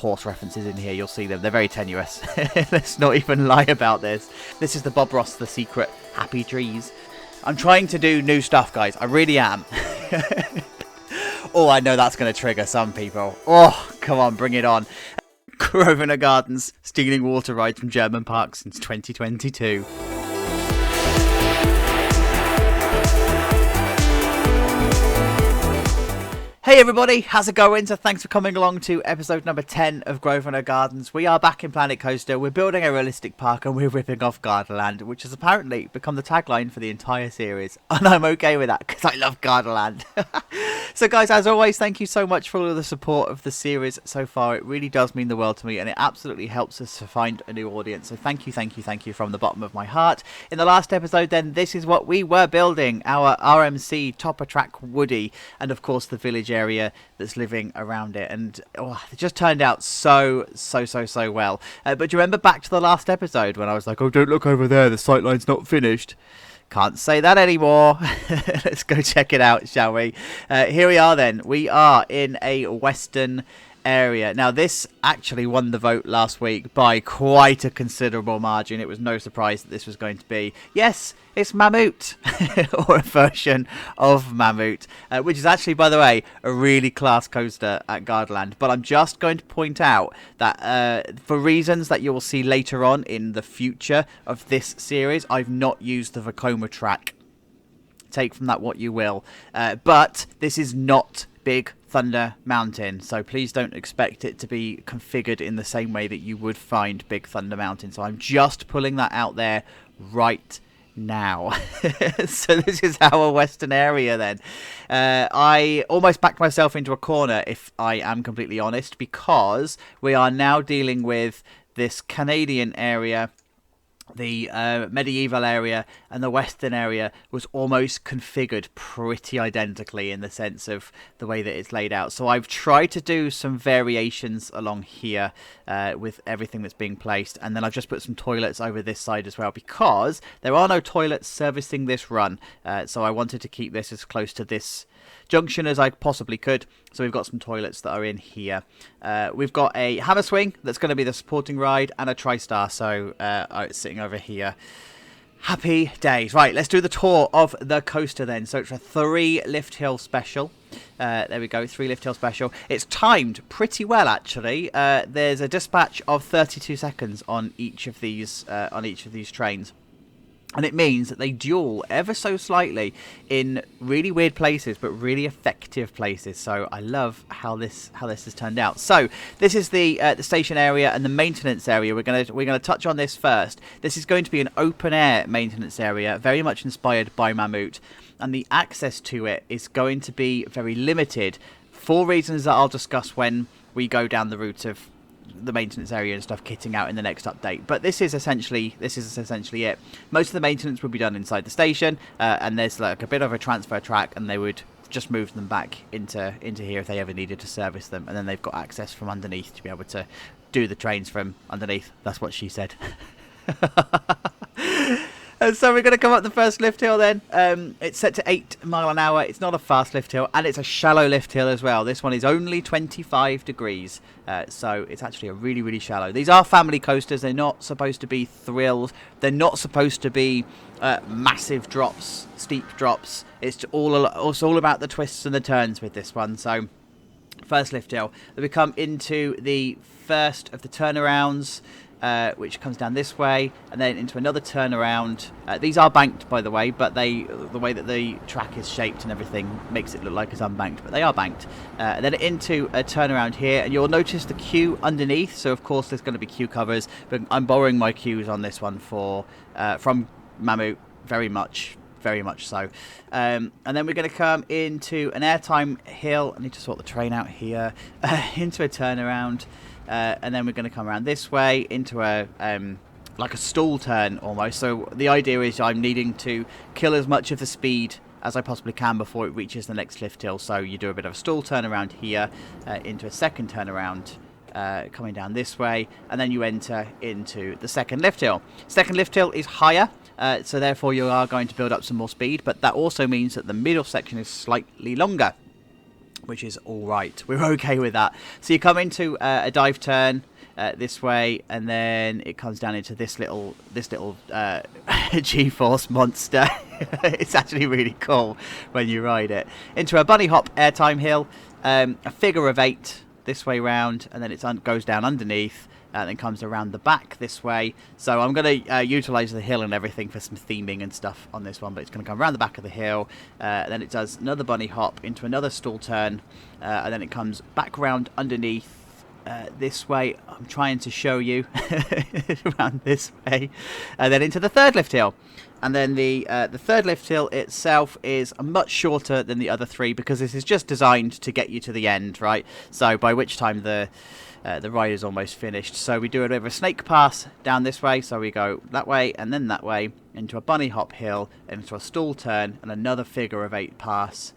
horse references in here. You'll see them. They're very tenuous. Let's not even lie about this. This is the Bob Ross The Secret Happy Trees. I'm trying to do new stuff, guys. I really am. Oh, I know that's going to trigger some people. Oh, come on, bring it on. Grosvenor Gardens, stealing water rides from German parks since 2022. Hey everybody, how's it going? So thanks for coming along to episode number 10 of Grosvenor Gardens. We are back in Planet Coaster, we're building a realistic park and we're ripping off Gardaland, which has apparently become the tagline for the entire series. And I'm okay with that because I love Gardaland. So guys, as always, thank you so much for all of the support of the series so far. It really does mean the world to me and it absolutely helps us to find a new audience. So thank you from the bottom of my heart. In the last episode then, this is what we were building, our RMC Topper Track Woody and of course the village area that's living around it, and it just turned out so well. But do you remember back to the last episode when I was like, oh, don't look over there, the sightline's not finished? Can't say that anymore. Let's go check it out, shall we? Here we are then. We are in a western area. Now this actually won the vote last week by quite a considerable margin. It was no surprise that this was going to be, yes, it's Mammut, or a version of Mammut, which is actually, by the way, a really class coaster at Gardaland. But I'm just going to point out that for reasons that you will see later on in the future of this series, I've not used the VEKOMA track. Take from that what you will. But this is not Big Thunder Mountain, so please don't expect it to be configured in the same way that you would find Big Thunder Mountain. So I'm just pulling that out there right now. So this is our western area then. I almost backed myself into a corner, if I am completely honest, because we are now dealing with this Canadian area. The medieval area and the western area was almost configured pretty identically in the sense of the way that it's laid out. So I've tried to do some variations along here with everything that's being placed. And then I've just put some toilets over this side as well because there are no toilets servicing this run. So I wanted to keep this as close to this junction as I possibly could. So we've got some toilets that are in here. We've got a hammer swing that's going to be the supporting ride and a TriStar, so it's sitting over here. Happy days. Right, let's do the tour of the coaster then. So it's a 3 lift hill special. There we go, 3 lift hill special. It's timed pretty well actually. There's a dispatch of 32 seconds on each of these trains. And it means that they duel ever so slightly in really weird places, but really effective places. So I love how this has turned out. So this is the station area and the maintenance area. We're gonna touch on this first. This is going to be an open air maintenance area, very much inspired by Mammut, and the access to it is going to be very limited for reasons that I'll discuss when we go down the route of the maintenance area and stuff kitting out in the next update. But this is essentially it. Most of the maintenance would be done inside the station, and there's like a bit of a transfer track, and they would just move them back into here if they ever needed to service them, and then they've got access from underneath to be able to do the trains from underneath. That's what she said. And so we're going to come up the first lift hill then. It's set to 8 miles an hour. It's not a fast lift hill, and it's a shallow lift hill as well. This one is only 25 degrees, so it's actually a really shallow. These are family coasters. They're not supposed to be thrills. They're not supposed to be massive drops, steep drops. It's all about the twists and the turns with this one. So first lift hill. Then we come into the first of the turnarounds, which comes down this way and then into another turnaround. These are banked, by the way, but the way that the track is shaped and everything makes it look like it's unbanked, but they are banked. And then into a turnaround here, and you'll notice the queue underneath. So of course there's going to be queue covers, but I'm borrowing my queues on this one from Mammut very much so. And then we're going to come into an airtime hill. I need to sort the train out here. Into a turnaround. And then we're going to come around this way into a like a stall turn almost. So the idea is I'm needing to kill as much of the speed as I possibly can before it reaches the next lift hill. So you do a bit of a stall turn around here into a second turnaround coming down this way, and then you enter into the second lift hill. Second lift hill is higher, so therefore you are going to build up some more speed, but that also means that the middle section is slightly longer. which is all right. We're okay with that. So you come into a dive turn this way, and then it comes down into this little G-force monster. It's actually really cool when you ride it. Into a bunny hop airtime hill, a figure of 8 this way round, and then it goes down underneath. And then comes around the back this way. So I'm going to utilise the hill and everything for some theming and stuff on this one. But it's going to come around the back of the hill. Then it does another bunny hop into another stall turn. And then it comes back around underneath this way. I'm trying to show you around this way. And then into the third lift hill. And then the third lift hill itself is much shorter than the other 3 because this is just designed to get you to the end, right? So by which time the ride is almost finished. So we do a bit of a snake pass down this way. So we go that way and then that way into a bunny hop hill, into a stall turn and another figure of 8 pass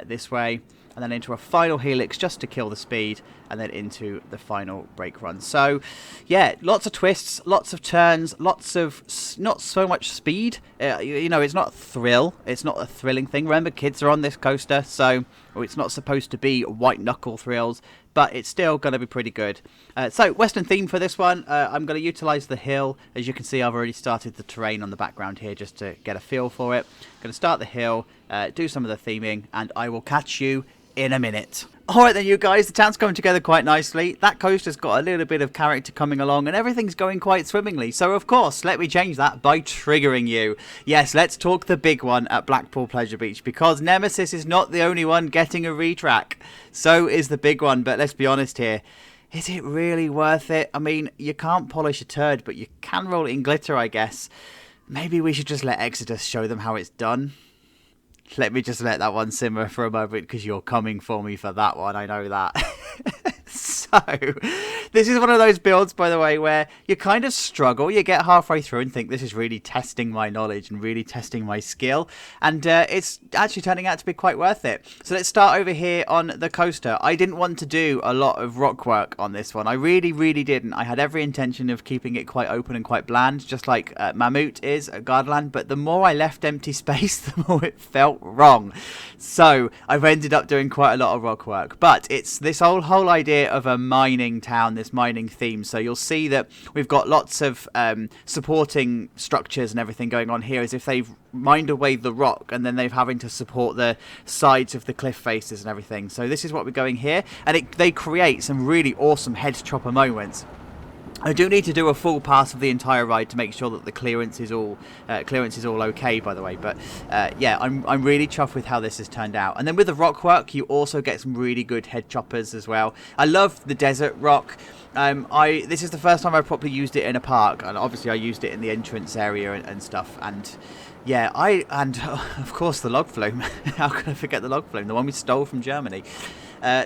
this way. And then into a final helix just to kill the speed, and then into the final brake run. So, yeah, lots of twists, lots of turns, lots of not so much speed. You know, it's not a thrill. It's not a thrilling thing. Remember, kids are on this coaster, so it's not supposed to be white knuckle thrills, but it's still going to be pretty good. So, Western theme for this one. I'm going to utilise the hill. As you can see, I've already started the terrain on the background here just to get a feel for it. I'm going to start the hill, do some of the theming, and I will catch you in a minute. Alright then, you guys, the town's coming together quite nicely. That coaster's got a little bit of character coming along and everything's going quite swimmingly. So of course, let me change that by triggering you. Yes, let's talk the big one at Blackpool Pleasure Beach, because Nemesis is not the only one getting a retrack. So is the big one, but let's be honest here. Is it really worth it? I mean, you can't polish a turd, but you can roll it in glitter, I guess. Maybe we should just let Exodus show them how it's done. Let me just let that one simmer for a moment, because you're coming for me for that one, I know that. So, this is one of those builds, by the way, where you kind of struggle. You get halfway through and think, this is really testing my knowledge and really testing my skill. And it's actually turning out to be quite worth it. So let's start over here on the coaster. I didn't want to do a lot of rock work on this one. I really, really didn't. I had every intention of keeping it quite open and quite bland, just like Mammut is at Gardaland. But the more I left empty space, the more it felt wrong. So I've ended up doing quite a lot of rock work. But it's this whole idea of a mining town, this mining theme. So you'll see that we've got lots of supporting structures and everything going on here, as if they've mined away the rock and then they're having to support the sides of the cliff faces and everything. So this is what we're going here, and they create some really awesome head chopper moments. I do need to do a full pass of the entire ride to make sure that the clearance is all okay, by the way. But yeah, I'm really chuffed with how this has turned out. And then with the rock work, you also get some really good head choppers as well. I love the desert rock. This is the first time I've properly used it in a park, and obviously I used it in the entrance area and stuff. And yeah, of course the log flume. How can I forget the log flume? The one we stole from Germany.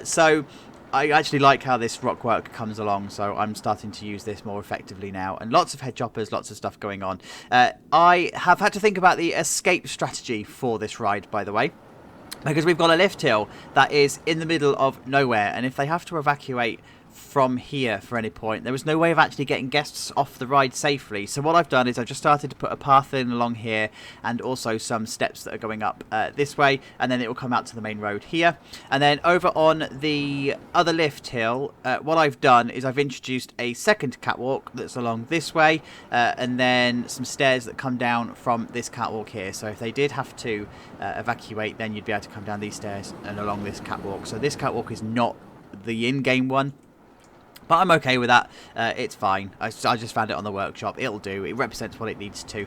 So I actually like how this rock work comes along, so I'm starting to use this more effectively now. And lots of head choppers, lots of stuff going on. I have had to think about the escape strategy for this ride, by the way, because we've got a lift hill that is in the middle of nowhere, and if they have to evacuate from here for any point, there was no way of actually getting guests off the ride safely. So what I've done is I've just started to put a path in along here, and also some steps that are going up this way, and then it will come out to the main road here. And then over on the other lift hill, what I've done is I've introduced a second catwalk that's along this way, and then some stairs that come down from this catwalk here. So if they did have to evacuate, then you'd be able to come down these stairs and along this catwalk. So this catwalk is not the in-game one, but I'm okay with that. It's fine. I just found it on the workshop. It'll do. It represents what it needs to.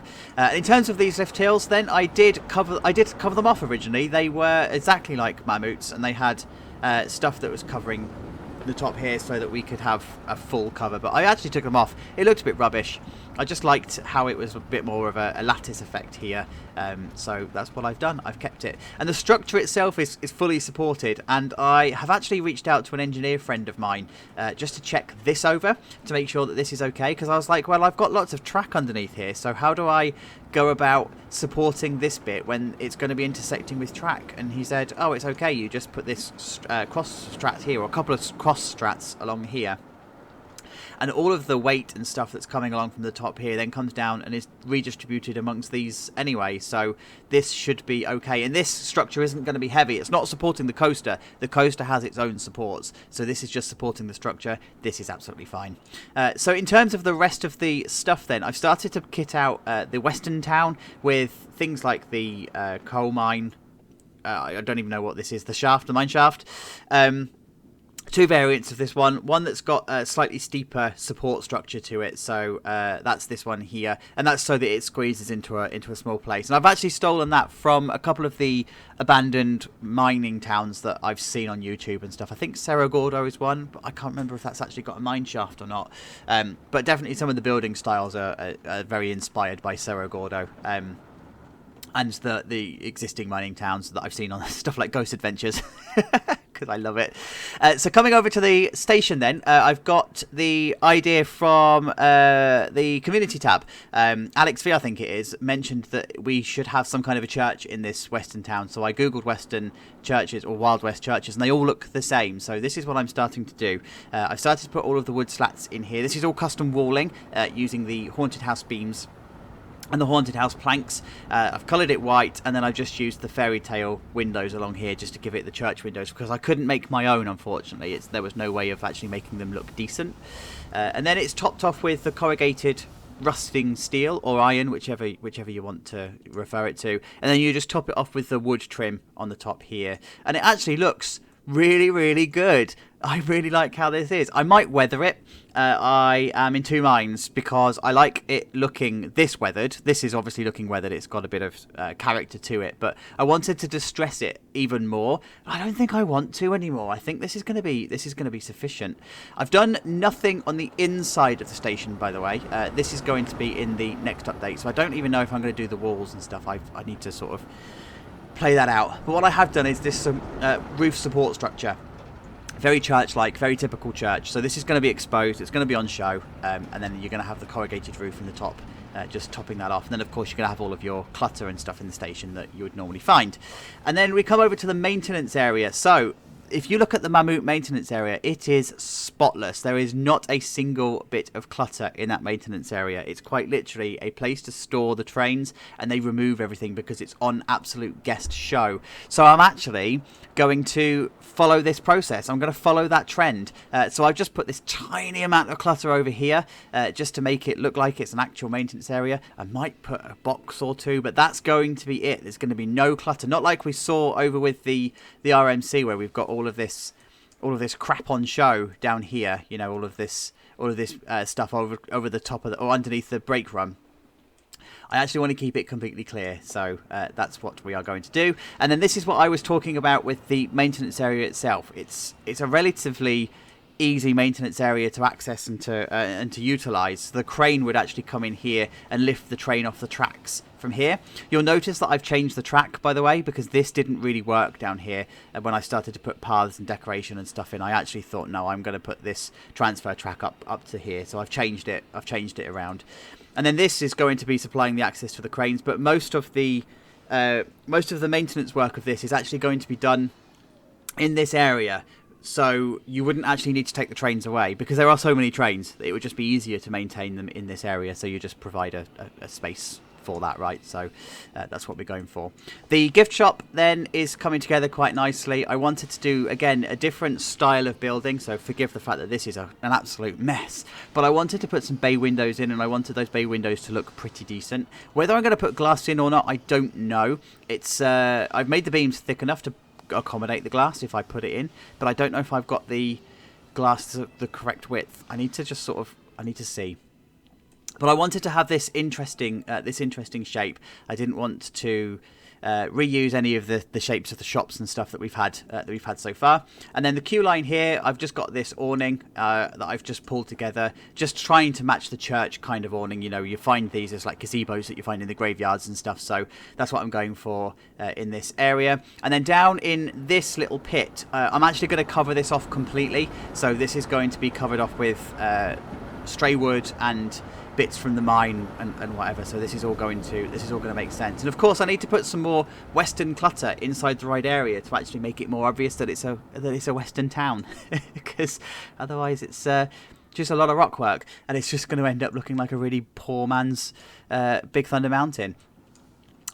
In terms of these lift hills, then I did cover them off originally. They were exactly like Mammuts, and they had stuff that was covering the top here so that we could have a full cover. But I actually took them off. It looked a bit rubbish. I just liked how it was a bit more of a lattice effect here. So that's what I've done. I've kept it. And the structure itself is fully supported. And I have actually reached out to an engineer friend of mine just to check this over, to make sure that this is okay. Because I was like, well, I've got lots of track underneath here. So how do I go about supporting this bit when it's going to be intersecting with track? And he said, oh, it's okay. You just put this cross strat here, or a couple of cross strats along here. and all of the weight and stuff that's coming along from the top here then comes down and is redistributed amongst these anyway, so this should be okay. And this structure isn't going to be heavy. It's not supporting the coaster. The coaster has its own supports, so this is just supporting the structure. This is absolutely fine. So in terms of the rest of the stuff then, I've started to kit out the western town with things like the coal mine. I don't even know what this is. The mine shaft. Two variants of this one that's got a slightly steeper support structure to it, so that's this one here, and that's so that it squeezes into a small place. And I've actually stolen that from a couple of the abandoned mining towns that I've seen on YouTube and stuff. I think Cerro Gordo is one, but I can't remember if that's actually got a mine shaft or not. But definitely some of the building styles are very inspired by Cerro Gordo. And the existing mining towns that I've seen on stuff like Ghost Adventures, because I love it. So coming over to the station then, I've got the idea from the community tab. Alex V, I think it is, mentioned that we should have some kind of a church in this western town. So I googled western churches or Wild West churches, and they all look the same. So this is what I'm starting to do. I've started to put all of the wood slats in here. This is all custom walling using the haunted house beams and the haunted house planks. I've coloured it white, and then I've just used the fairy tale windows along here just to give it the church windows, because I couldn't make my own, unfortunately. There was no way of actually making them look decent. And then it's topped off with the corrugated rusting steel or iron, whichever you want to refer it to, and then you just top it off with the wood trim on the top here, and it actually looks really, really good. I really like how this is. I might weather it. I am in two minds, because I like it looking this weathered. This is obviously looking weathered. It's got a bit of character to it, but I wanted to distress it even more. I don't think I want to anymore. I think this is going to be sufficient. I've done nothing on the inside of the station, by the way. This is going to be in the next update, so I don't even know if I'm going to do the walls and stuff. I need to sort of play that out. But what I have done is this roof support structure. Very church-like, very typical church. So this is going to be exposed, it's going to be on show, and then you're going to have the corrugated roof in the top, just topping that off. And then, of course, you're going to have all of your clutter and stuff in the station that you would normally find. And then we come over to the maintenance area. So if you look at the Mammut maintenance area, it is spotless. There is not a single bit of clutter in that maintenance area. It's quite literally a place to store the trains, and they remove everything because it's on absolute guest show. So I'm actually going to follow this process. I'm going to follow that trend. So I've just put this tiny amount of clutter over here just to make it look like it's an actual maintenance area. I might put a box or two, but that's going to be it. There's going to be no clutter. Not like we saw over with the RMC, where we've got all of this crap on show down here. You know, all of this stuff over the top of or underneath the brake run. I actually want to keep it completely clear, so that's what we are going to do. And then this is what I was talking about with the maintenance area itself. It's a relatively easy maintenance area to access and to utilize. The crane would actually come in here and lift the train off the tracks from here. You'll notice that I've changed the track, by the way, because this didn't really work down here. And when I started to put paths and decoration and stuff in, I actually thought, no, I'm going to put this transfer track up to here. So I've changed it around. And then this is going to be supplying the access to the cranes, but most of the maintenance work of this is actually going to be done in this area. So you wouldn't actually need to take the trains away, because there are so many trains. It would just be easier to maintain them in this area. So you just provide a space for that, right? So that's what we're going for. The gift shop then is coming together quite nicely. I wanted to do, again, a different style of building, so forgive the fact that this is an absolute mess, but I wanted to put some bay windows in, and I wanted those bay windows to look pretty decent. Whether I'm going to put glass in or not, I don't know. It's I've made the beams thick enough to accommodate the glass if I put it in, but I don't know if I've got the glass to the correct width. I need to just I need to see. But I wanted to have this interesting shape. I didn't want to reuse any of the shapes of the shops and stuff that we've had so far. And then the queue line here, I've just got this awning that I've just pulled together, just trying to match the church kind of awning. You know, you find these as like gazebos that you find in the graveyards and stuff. So that's what I'm going for in this area. And then down in this little pit, I'm actually going to cover this off completely. So this is going to be covered off with stray wood and bits from the mine and whatever. So this is all going to make sense. And of course I need to put some more western clutter inside the right area to actually make it more obvious that it's a western town because otherwise it's just a lot of rock work, and it's just going to end up looking like a really poor man's Big Thunder Mountain.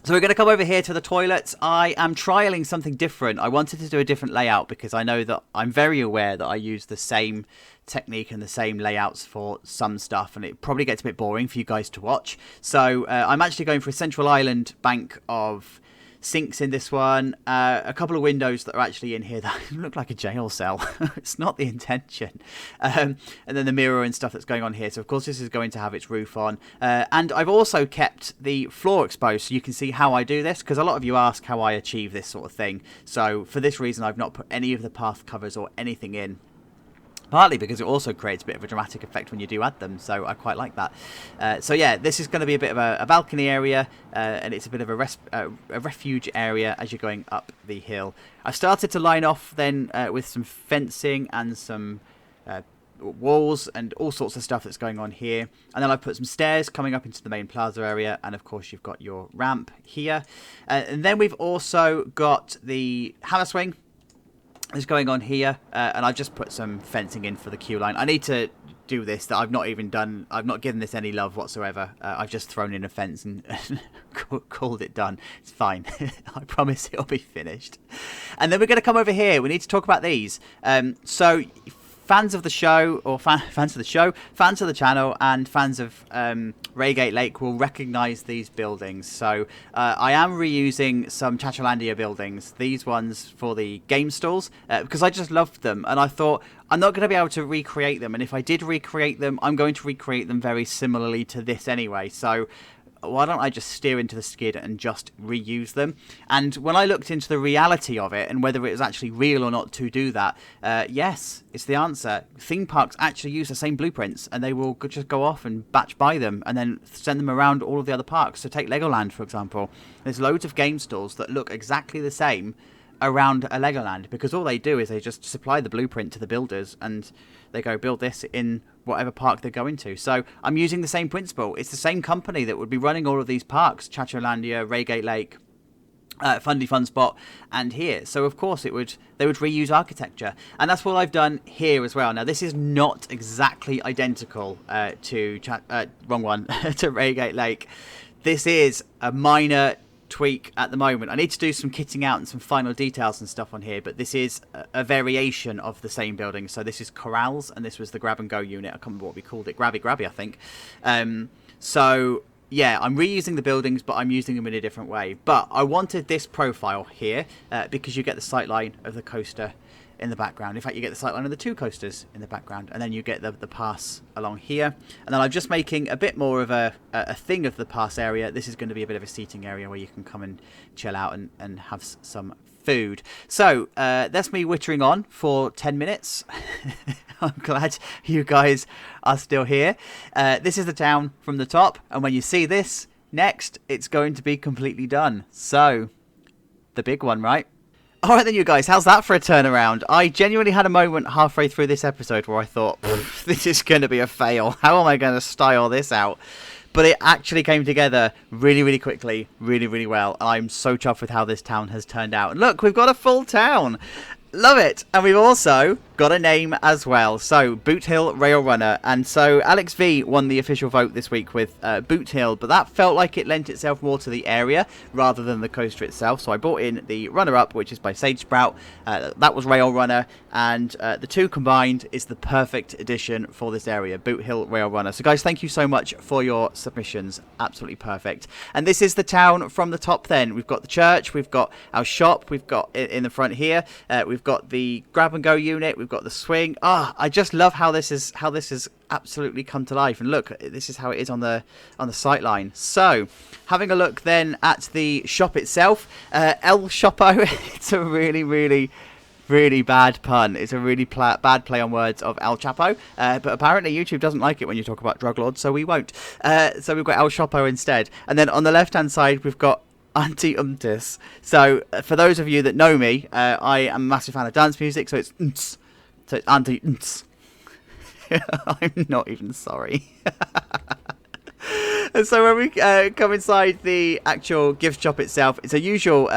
So we're going to come over here to the toilets. I am trialing something different. I wanted to do a different layout because I know that I'm very aware that I use the same technique and the same layouts for some stuff, and it probably gets a bit boring for you guys to watch. So I'm actually going for a central island bank of sinks in this one, a couple of windows that are actually in here that look like a jail cell. It's not the intention. And then the mirror and stuff that's going on here. So of course this is going to have its roof on. And I've also kept the floor exposed so you can see how I do this, because a lot of you ask how I achieve this sort of thing. So for this reason I've not put any of the path covers or anything in. Partly because it also creates a bit of a dramatic effect when you do add them, so I quite like that. So yeah, this is going to be a bit of a balcony area, and it's a bit of a refuge area as you're going up the hill. I've started to line off then with some fencing and some walls and all sorts of stuff that's going on here. And then I've put some stairs coming up into the main plaza area, and of course you've got your ramp here. And then we've also got the hammer swing is going on here, and I've just put some fencing in for the queue line. I need to do this, that I've not even done. I've not given this any love whatsoever. I've just thrown in a fence and called it done. It's fine. I promise it'll be finished. And then we're going to come over here. We need to talk about these. So fans of the show, or fans of the show, fans of the channel, and fans of Reigate Lake will recognise these buildings. So I am reusing some Chachalandia buildings, these ones for the game stalls, because I just loved them, and I thought I'm not going to be able to recreate them, and if I did recreate them, I'm going to recreate them very similarly to this anyway. So why don't I just steer into the skid and just reuse them? And when I looked into the reality of it and whether it was actually real or not to do that, yes, it's the answer. Theme parks actually use the same blueprints, and they will just go off and batch buy them and then send them around all of the other parks. So take Legoland, for example. There's loads of game stalls that look exactly the same around a Legoland, because all they do is they just supply the blueprint to the builders and they go build this in whatever park they're going to. So I'm using the same principle. It's the same company that would be running all of these parks, Chachalandia, Reigate Lake, Fundy Fun Spot, and here. So of course they would reuse architecture, and that's what I've done here as well. Now this is not exactly identical to to Reigate Lake. This is a minor tweak at the moment. I need to do some kitting out and some final details and stuff on here, but this is a variation of the same building. So this is corrals, and this was the grab and go unit. I can't remember what we called it, grabby I think. So yeah, I'm reusing the buildings, but I'm using them in a different way. But I wanted this profile here because you get the sight line of the coaster in the background. In fact, you get the sightline of the two coasters in the background, and then you get the pass along here. And then I'm just making a bit more of a thing of the pass area. This is going to be a bit of a seating area where you can come and chill out and have some food. So that's me wittering on for 10 minutes. I'm glad you guys are still here. This is the town from the top, and when you see this next, it's going to be completely done. So the big one, right? Alright then, you guys, how's that for a turnaround? I genuinely had a moment halfway through this episode where I thought, this is going to be a fail. How am I going to style this out? But it actually came together really, really quickly, really, really well. I'm so chuffed with how this town has turned out. And look, we've got a full town. Love it. And we've also got a name as well. So, Boot Hill Rail Runner. And so, Alex V won the official vote this week with Boot Hill. But that felt like it lent itself more to the area rather than the coaster itself. So, I brought in the runner-up, which is by Sage Sprout. That was Rail Runner. And the two combined is the perfect addition for this area. Boot Hill Rail Runner. So, guys, thank you so much for your submissions. Absolutely perfect. And this is the town from the top then. We've got the church. We've got our shop. We've got it in the front here. We've got the grab and go unit. We've got the swing. I just love how this is absolutely come to life. And look, this is how it is on the sight line. So having a look then at the shop itself, El Shopo. It's a really, really, really bad pun. It's a really bad play on words of El Chapo, but apparently YouTube doesn't like it when you talk about drug lords, so we won't. So we've got El Shopo instead, and then on the left hand side we've got Auntie UhnTis. So for those of you that know me, I am a massive fan of dance music, so it's UhnTis. So it's Auntie UhnTis. I'm not even sorry. And so when we come inside the actual gift shop itself, it's a usual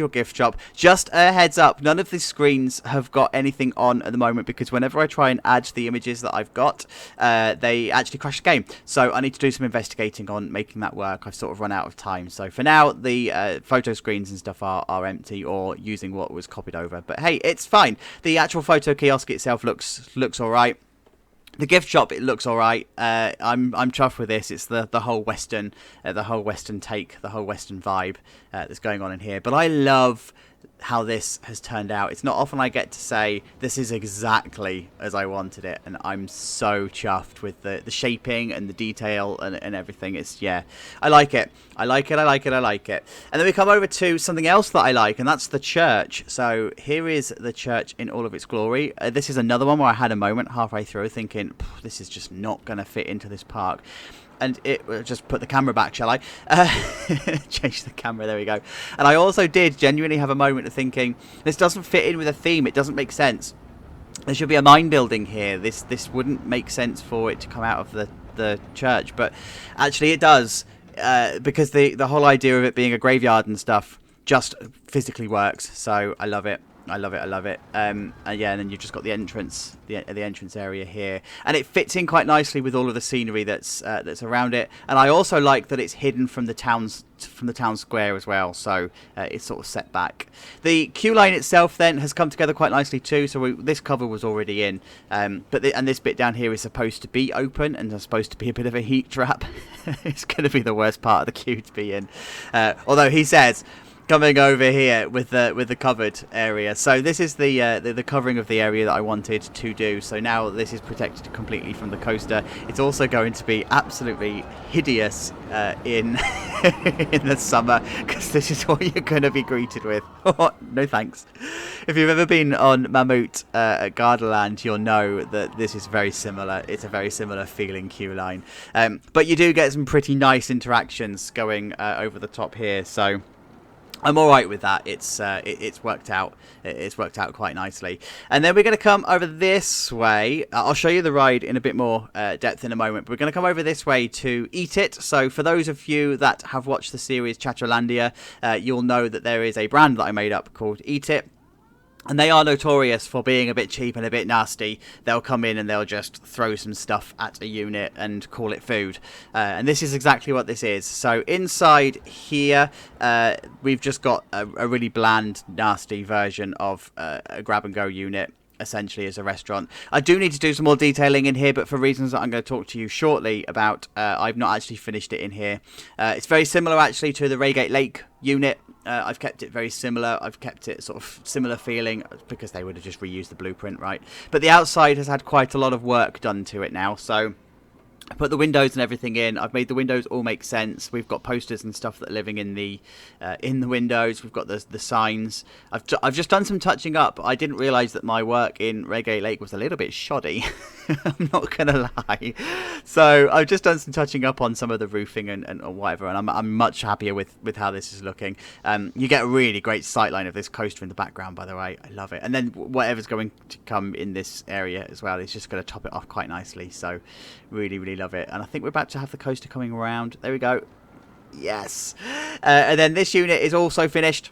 gift shop. Just a heads up, none of the screens have got anything on at the moment because whenever I try and add the images that I've got, they actually crash the game. So I need to do some investigating on making that work. I've sort of run out of time. So for now, the photo screens and stuff are empty or using what was copied over. But hey, it's fine. The actual photo kiosk itself looks all right. The gift shop, it looks all right. I'm chuffed with this. It's the whole Western take, the whole Western vibe that's going on in here. But I love how this has turned out. It's not often I get to say this is exactly as I wanted it, and I'm so chuffed with the shaping and the detail and everything. It's, yeah, I like it. I like it. And then we come over to something else that I like, and that's the church. So here is the church in all of its glory. This is another one where I had a moment halfway through thinking, this is just not going to fit into this park. And it just put the camera back, shall I? Change the camera, there we go. And I also did genuinely have a moment of thinking, this doesn't fit in with a theme. It doesn't make sense. There should be a mine building here. This wouldn't make sense for it to come out of the church. But actually it does, because the whole idea of it being a graveyard and stuff just physically works. So I love it. I love it. Yeah, and then you've just got the entrance, the entrance area here, and it fits in quite nicely with all of the scenery that's around it. And I also like that it's hidden from the town square as well, so it's sort of set back. The queue line itself then has come together quite nicely too. So this cover was already in, but this bit down here is supposed to be open and is supposed to be a bit of a heat trap. It's going to be the worst part of the queue to be in, although he says, coming over here with the covered area. So this is the covering of the area that I wanted to do. So now this is protected completely from the coaster. It's also going to be absolutely hideous in in the summer, because this is what you're going to be greeted with. No thanks. If you've ever been on Mammut at Gardaland, you'll know that this is very similar. It's a very similar feeling queue line, but you do get some pretty nice interactions going over the top here. So I'm all right with that. It's worked out. It's worked out quite nicely. And then we're going to come over this way. I'll show you the ride in a bit more depth in a moment. But we're going to come over this way to Eat It. So for those of you that have watched the series Chatterlandia, you'll know that there is a brand that I made up called Eat It. And they are notorious for being a bit cheap and a bit nasty. They'll come in and they'll just throw some stuff at a unit and call it food. And this is exactly what this is. So inside here, we've just got a really bland, nasty version of a grab-and-go unit, essentially, as a restaurant. I do need to do some more detailing in here, but for reasons that I'm going to talk to you shortly about, I've not actually finished it in here. It's very similar, actually, to the Reigate Lake unit. I've kept it very similar. I've kept it sort of similar feeling because they would have just reused the blueprint, right? But the outside has had quite a lot of work done to it now. So I put the windows and everything in. I've made the windows all make sense. We've got posters and stuff that are living in the windows. We've got the signs. I've just done some touching up. I didn't realise that my work in Reigate Lake was a little bit shoddy. I'm not gonna lie. So I've just done some touching up on some of the roofing and whatever, and I'm much happier with how this is looking. You get a really great sightline of this coaster in the background, by the way. I love it. And then whatever's going to come in this area as well is just going to top it off quite nicely. So really love it. And I think we're about to have the coaster coming around. There we go. Yes. And then this unit is also finished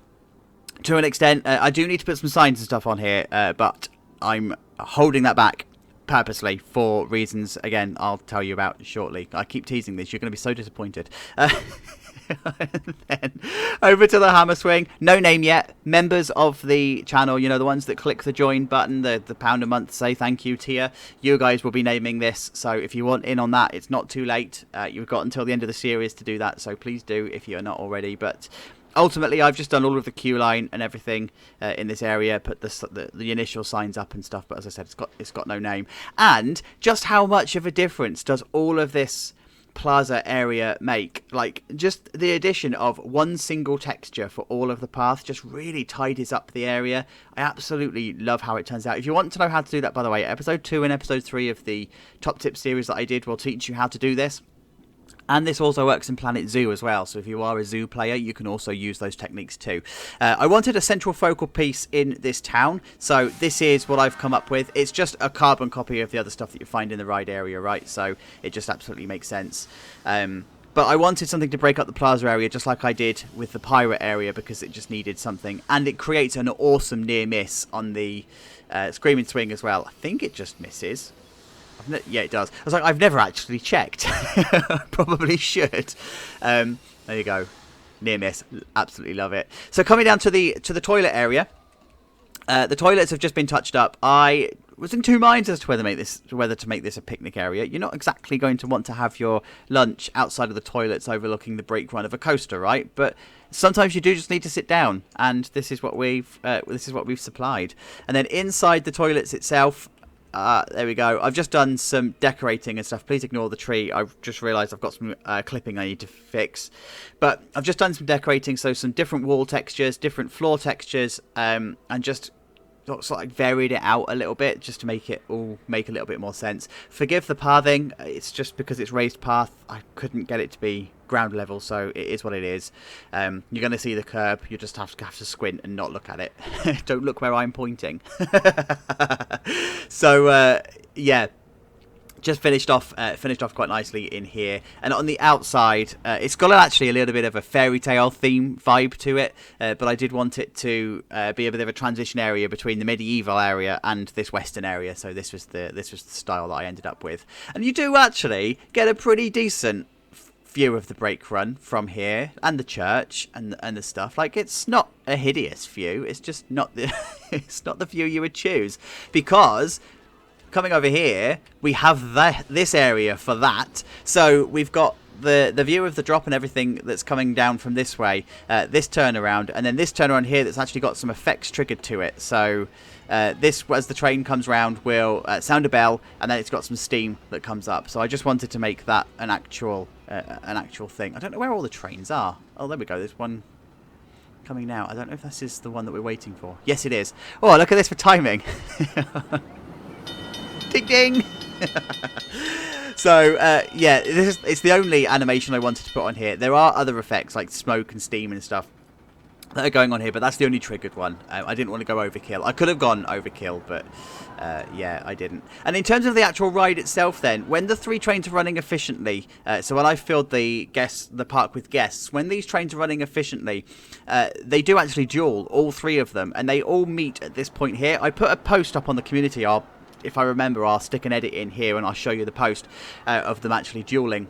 to an extent. I do need to put some signs and stuff on here, but I'm holding that back purposely for reasons, again, I'll tell you about shortly. I keep teasing this. You're going to be so disappointed. And then over to the hammer swing. No name yet. Members of the channel, you know, the ones that click the join button, the £1 a month say thank you tier, you guys will be naming this. So if you want in on that, it's not too late. You've got until the end of the series to do that, so please do if you're not already. But ultimately, I've just done all of the queue line and everything in this area, put the initial signs up and stuff. But as I said, it's got no name. And just how much of a difference does all of this plaza area make? Like, just the addition of one single texture for all of the path just really tidies up the area. I absolutely love how it turns out. If you want to know how to do that, by the way, episode 2 and episode 3 of the Top Tip series that I did will teach you how to do this. And this also works in Planet Zoo as well, so if you are a zoo player, you can also use those techniques too. I wanted a central focal piece in this town, so this is what I've come up with. It's just a carbon copy of the other stuff that you find in the ride area, right? So it just absolutely makes sense. But I wanted something to break up the plaza area, just like I did with the pirate area, because it just needed something. And it creates an awesome near miss on the Screaming Swing as well. I think it just misses. Yeah, it does. I was like, I've never actually checked. Probably should. There you go. Near miss. Absolutely love it. So coming down to the toilet area. The toilets have just been touched up. I was in two minds as to whether to make this a picnic area. You're not exactly going to want to have your lunch outside of the toilets overlooking the brake run of a coaster, right? But sometimes you do just need to sit down, and this is what we've supplied. And then inside the toilets itself, there we go. I've just done some decorating and stuff. Please ignore the tree. I've just realised I've got some clipping I need to fix. But I've just done some decorating, so some different wall textures, different floor textures, and just sort of like varied it out a little bit just to make it all make a little bit more sense. Forgive the pathing. It's just because it's raised path. I couldn't get it to be ground level, so it is what it is. You're going to see the curb. You just have to squint and not look at it. Don't look where I'm pointing. So yeah, just finished off quite nicely in here. And on the outside, it's got actually a little bit of a fairy tale theme vibe to it, but I did want it to be a bit of a transition area between the medieval area and this western area. So this was the style that I ended up with. And you do actually get a pretty decent view of the brake run from here, and the church and the stuff. Like, it's not a hideous view. It's just not the it's not the view you would choose, because coming over here, we have this area for that. So we've got the view of the drop and everything that's coming down from this way, this turnaround, and then this turnaround here that's actually got some effects triggered to it. So this, as the train comes round, will sound a bell, and then it's got some steam that comes up. So I just wanted to make that an actual thing. I don't know where all the trains are. Oh, there we go. There's one coming now. I don't know if this is the one that we're waiting for. Yes, it is. Oh, look at this for timing. Ding ding. So yeah, it's the only animation I wanted to put on here. There are other effects like smoke and steam and stuff that are going on here, but that's the only triggered one. I didn't want to go overkill. I could have gone overkill, but yeah, I didn't. And in terms of the actual ride itself then, when the three trains are running efficiently, so when I filled the park with guests, when these trains are running efficiently, they do actually duel, all three of them, and they all meet at this point here. I put a post up on the community. If I remember, I'll stick an edit in here and I'll show you the post of them actually dueling.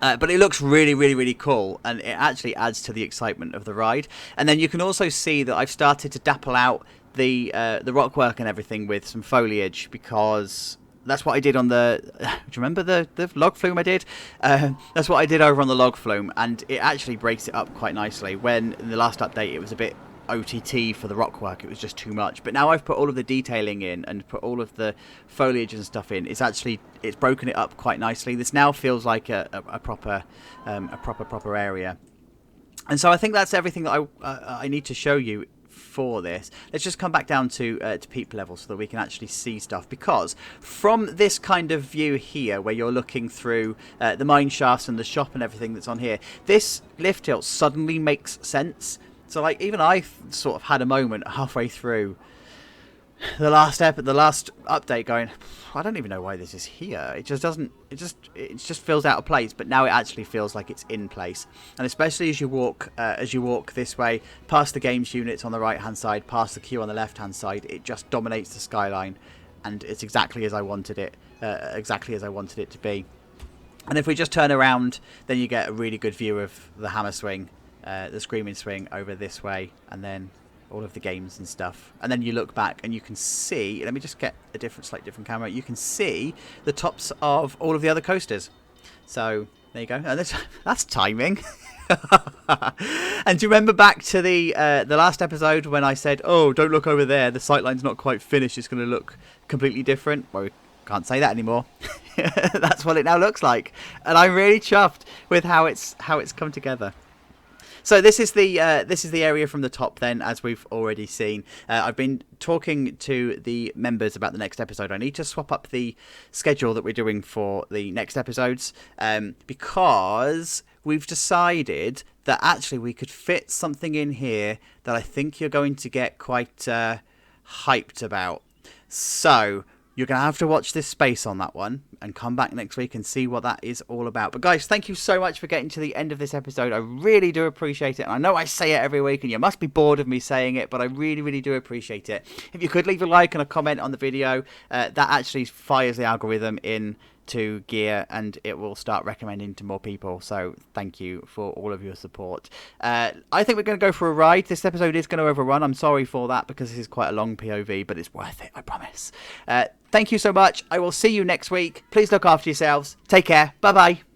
But it looks really, really, really cool, and it actually adds to the excitement of the ride. And then you can also see that I've started to dapple out the rockwork and everything with some foliage, because that's what I did on the... Do you remember the log flume I did? That's what I did over on the log flume, and it actually breaks it up quite nicely. When in the last update it was a bit OTT for the rockwork, it was just too much. But now I've put all of the detailing in and put all of the foliage and stuff in. It's broken it up quite nicely. This now feels like a proper area. And so I think that's everything that I need to show you for this. Let's just come back down to peep level so that we can actually see stuff, because from this kind of view here, where you're looking through the mine shafts and the shop and everything that's on here, this lift hill suddenly makes sense. So, like, even I sort of had a moment halfway through the last update going, I don't even know why this is here. It just doesn't. It just feels out of place. But now it actually feels like it's in place. And especially as you walk this way, past the games units on the right hand side, past the queue on the left hand side, it just dominates the skyline, and it's exactly as I wanted it. Exactly as I wanted it to be. And if we just turn around, then you get a really good view of the hammer swing. The Screaming Swing over this way, and then all of the games and stuff. And then you look back and you can see, let me just get a slightly different camera, you can see the tops of all of the other coasters. So there you go. And that's timing. And do you remember back to the last episode when I said, oh, don't look over there, the sightline's not quite finished, it's going to look completely different? Well, we can't say that anymore. That's what it now looks like, and I'm really chuffed with how it's come together. So this is the area from the top then, as we've already seen. I've been talking to the members about the next episode. I need to swap up the schedule that we're doing for the next episodes, because we've decided that actually we could fit something in here that I think you're going to get quite hyped about. So You're going to have to watch this space on that one and come back next week and see what that is all about. But guys, thank you so much for getting to the end of this episode. I really do appreciate it. And I know I say it every week and you must be bored of me saying it, but I really, really do appreciate it. If you could leave a like and a comment on the video, that actually fires the algorithm in to gear and it will start recommending to more people. So thank you for all of your support. I think we're going to go for a ride. This episode is going to overrun. I'm sorry for that because this is quite a long POV, but it's worth it, I promise. Thank you so much. I will see you next week. Please look after yourselves. Take care. Bye bye.